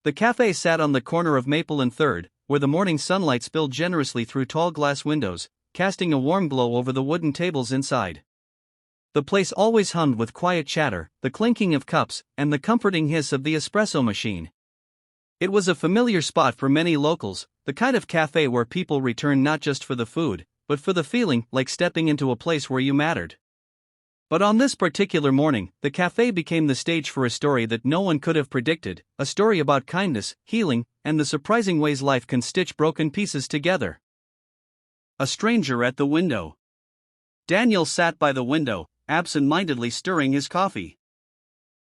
The cafe sat on the corner of Maple and 3rd, where the morning sunlight spilled generously through tall glass windows, casting a warm glow over the wooden tables inside. The place always hummed with quiet chatter, the clinking of cups, and the comforting hiss of the espresso machine. It was a familiar spot for many locals, the kind of cafe where people return not just for the food, but for the feeling like stepping into a place where you mattered. But on this particular morning, the cafe became the stage for a story that no one could have predicted, a story about kindness, healing, and the surprising ways life can stitch broken pieces together. A stranger at the window. Daniel sat by the window, absent-mindedly stirring his coffee.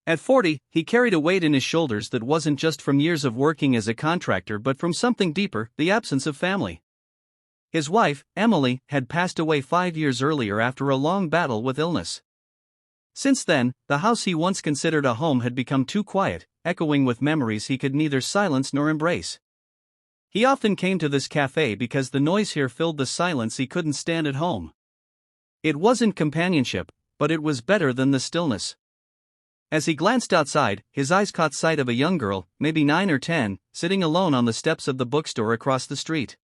At 40, he carried a weight in his shoulders that wasn't just from years of working as a contractor but from something deeper, the absence of family. His wife, Emily, had passed away 5 years earlier after a long battle with illness. Since then, the house he once considered a home had become too quiet, echoing with memories he could neither silence nor embrace. He often came to this cafe because the noise here filled the silence he couldn't stand at home. It wasn't companionship, but it was better than the stillness. As he glanced outside, his eyes caught sight of a young girl, maybe 9 or 10, sitting alone on the steps of the bookstore across the street.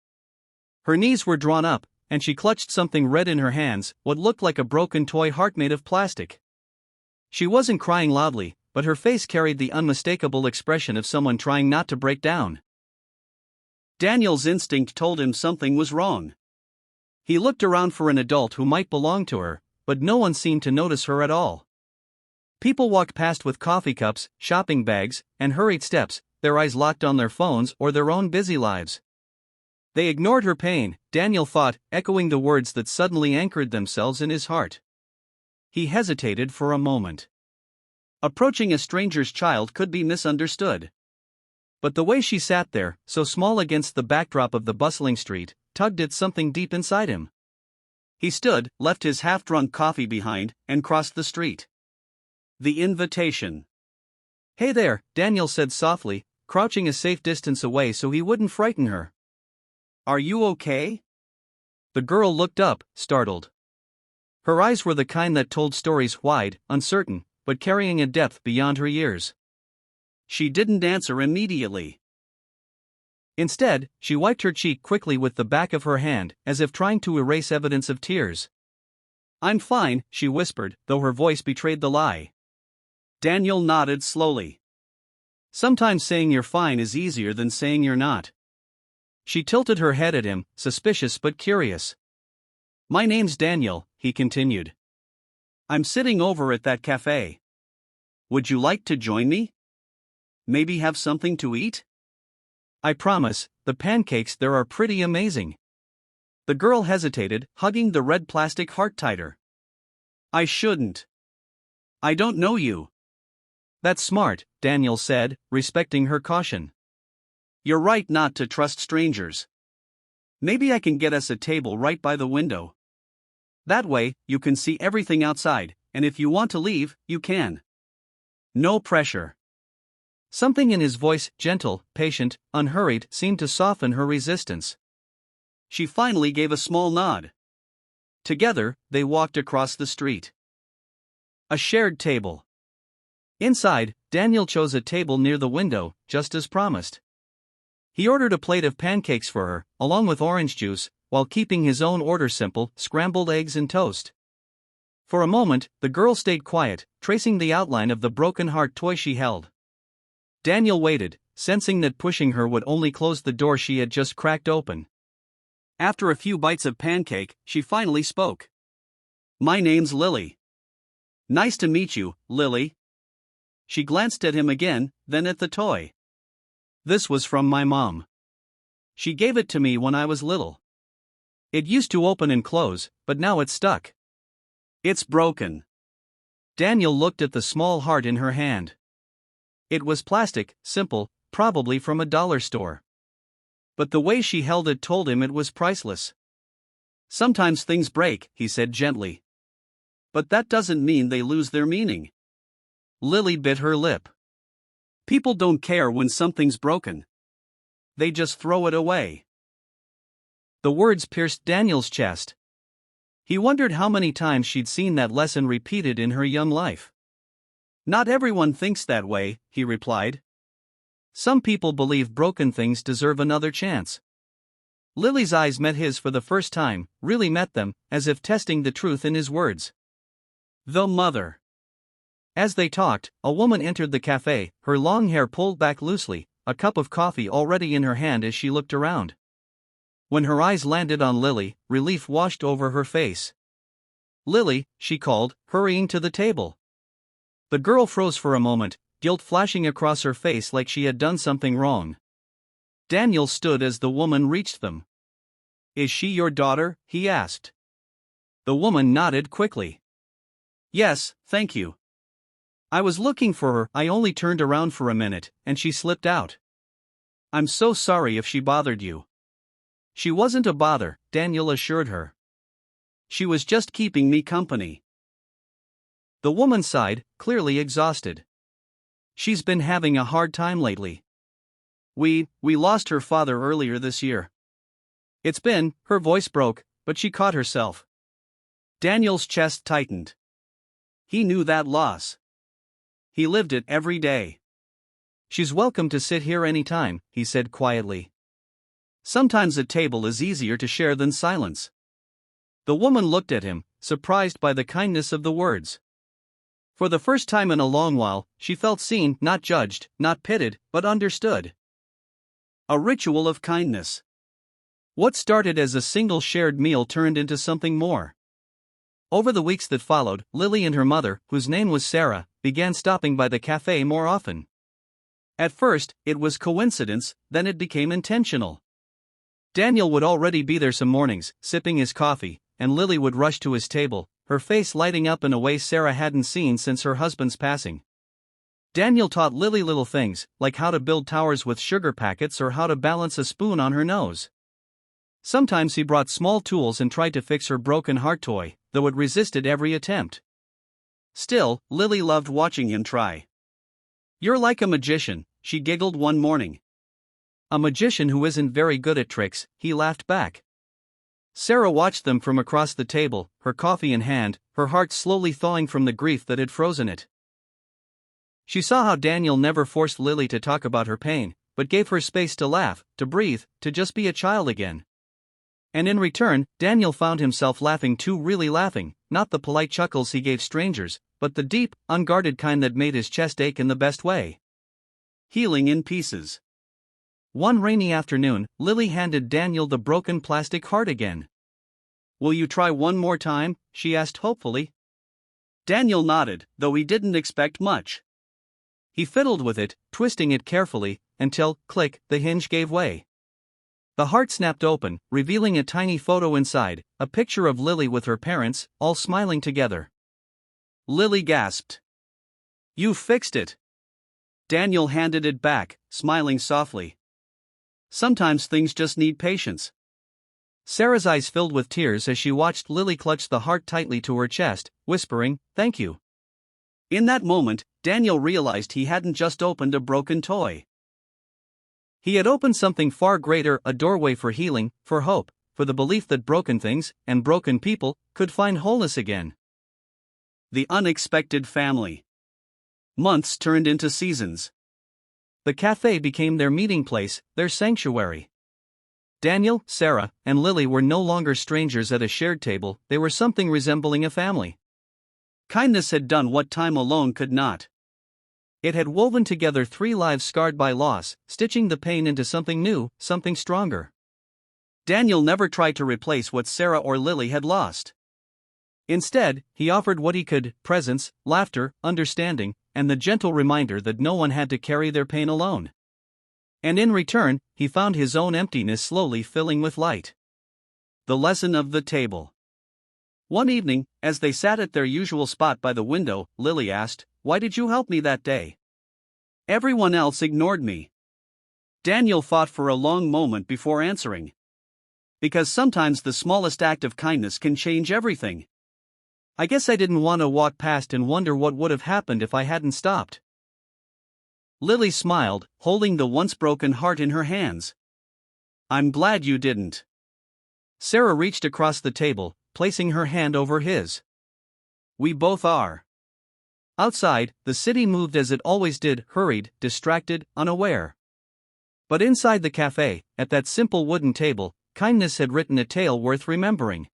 Her knees were drawn up, and she clutched something red in her hands, what looked like a broken toy heart made of plastic. She wasn't crying loudly, but her face carried the unmistakable expression of someone trying not to break down. Daniel's instinct told him something was wrong. He looked around for an adult who might belong to her, but no one seemed to notice her at all. People walked past with coffee cups, shopping bags, and hurried steps, their eyes locked on their phones or their own busy lives. They ignored her pain, Daniel thought, echoing the words that suddenly anchored themselves in his heart. He hesitated for a moment. Approaching a stranger's child could be misunderstood. But the way she sat there, so small against the backdrop of the bustling street, tugged at something deep inside him. He stood, left his half-drunk coffee behind, and crossed the street. The invitation. "Hey there," Daniel said softly, crouching a safe distance away so he wouldn't frighten her. "Are you okay?" The girl looked up, startled. Her eyes were the kind that told stories wide, uncertain, but carrying a depth beyond her years. She didn't answer immediately. Instead, she wiped her cheek quickly with the back of her hand, as if trying to erase evidence of tears. "I'm fine," she whispered, though her voice betrayed the lie. Daniel nodded slowly. Sometimes saying you're fine is easier than saying you're not. She tilted her head at him, suspicious but curious. "My name's Daniel," he continued. "I'm sitting over at that cafe. Would you like to join me? Maybe have something to eat? I promise, the pancakes there are pretty amazing." The girl hesitated, hugging the red plastic heart tighter. "I shouldn't. I don't know you." "That's smart," Daniel said, respecting her caution. "You're right not to trust strangers. Maybe I can get us a table right by the window. That way, you can see everything outside, and if you want to leave, you can. No pressure." Something in his voice, gentle, patient, unhurried, seemed to soften her resistance. She finally gave a small nod. Together, they walked across the street. A shared table. Inside, Daniel chose a table near the window, just as promised. He ordered a plate of pancakes for her, along with orange juice, while keeping his own order simple, scrambled eggs and toast. For a moment, the girl stayed quiet, tracing the outline of the broken heart toy she held. Daniel waited, sensing that pushing her would only close the door she had just cracked open. After a few bites of pancake, she finally spoke. "My name's Lily." "Nice to meet you, Lily." She glanced at him again, then at the toy. "This was from my mom. She gave it to me when I was little. It used to open and close, but now it's stuck. It's broken." Daniel looked at the small heart in her hand. It was plastic, simple, probably from a dollar store. But the way she held it told him it was priceless. "Sometimes things break," he said gently. "But that doesn't mean they lose their meaning." Lily bit her lip. "People don't care when something's broken. They just throw it away." The words pierced Daniel's chest. He wondered how many times she'd seen that lesson repeated in her young life. "Not everyone thinks that way," he replied. Some people believe broken things deserve another chance. Lily's eyes met his for the first time, really met them, as if testing the truth in his words. The mother. As they talked, a woman entered the café, her long hair pulled back loosely, a cup of coffee already in her hand as she looked around. When her eyes landed on Lily, relief washed over her face. "Lily," she called, hurrying to the table. The girl froze for a moment, guilt flashing across her face like she had done something wrong. Daniel stood as the woman reached them. "Is she your daughter?" he asked. The woman nodded quickly. "Yes, thank you. I was looking for her. I only turned around for a minute, and she slipped out. I'm so sorry if she bothered you." "She wasn't a bother," Daniel assured her. "She was just keeping me company." The woman sighed, clearly exhausted. "She's been having a hard time lately. We lost her father earlier this year." Her voice broke, but she caught herself. Daniel's chest tightened. He knew that loss. He lived it every day. "She's welcome to sit here anytime," he said quietly. "Sometimes a table is easier to share than silence." The woman looked at him, surprised by the kindness of the words. For the first time in a long while, she felt seen, not judged, not pitied, but understood. A ritual of kindness. What started as a single shared meal turned into something more. Over the weeks that followed, Lily and her mother, whose name was Sarah, began stopping by the café more often. At first, it was coincidence, then it became intentional. Daniel would already be there some mornings, sipping his coffee, and Lily would rush to his table, her face lighting up in a way Sarah hadn't seen since her husband's passing. Daniel taught Lily little things, like how to build towers with sugar packets or how to balance a spoon on her nose. Sometimes he brought small tools and tried to fix her broken heart toy, though it resisted every attempt. Still, Lily loved watching him try. "You're like a magician," she giggled one morning. "A magician who isn't very good at tricks," he laughed back. Sarah watched them from across the table, her coffee in hand, her heart slowly thawing from the grief that had frozen it. She saw how Daniel never forced Lily to talk about her pain, but gave her space to laugh, to breathe, to just be a child again. And in return, Daniel found himself laughing too, really laughing, not the polite chuckles he gave strangers, but the deep, unguarded kind that made his chest ache in the best way. Healing in pieces. One rainy afternoon, Lily handed Daniel the broken plastic heart again. "Will you try one more time?" she asked hopefully. Daniel nodded, though he didn't expect much. He fiddled with it, twisting it carefully, until, click, the hinge gave way. The heart snapped open, revealing a tiny photo inside, a picture of Lily with her parents, all smiling together. Lily gasped. "You fixed it." Daniel handed it back, smiling softly. "Sometimes things just need patience." Sarah's eyes filled with tears as she watched Lily clutch the heart tightly to her chest, whispering, "Thank you." In that moment, Daniel realized he hadn't just opened a broken toy. He had opened something far greater, a doorway for healing, for hope, for the belief that broken things, and broken people, could find wholeness again. The unexpected family. Months turned into seasons. The café became their meeting place, their sanctuary. Daniel, Sarah, and Lily were no longer strangers at a shared table, they were something resembling a family. Kindness had done what time alone could not. It had woven together three lives scarred by loss, stitching the pain into something new, something stronger. Daniel never tried to replace what Sarah or Lily had lost. Instead, he offered what he could: presence, laughter, understanding, and the gentle reminder that no one had to carry their pain alone. And in return, he found his own emptiness slowly filling with light. The lesson of the table. One evening, as they sat at their usual spot by the window, Lily asked, "Why did you help me that day? Everyone else ignored me." Daniel thought for a long moment before answering. "Because sometimes the smallest act of kindness can change everything. I guess I didn't want to walk past and wonder what would have happened if I hadn't stopped." Lily smiled, holding the once broken heart in her hands. "I'm glad you didn't." Sarah reached across the table, placing her hand over his. "We both are." Outside, the city moved as it always did, hurried, distracted, unaware. But inside the cafe, at that simple wooden table, kindness had written a tale worth remembering.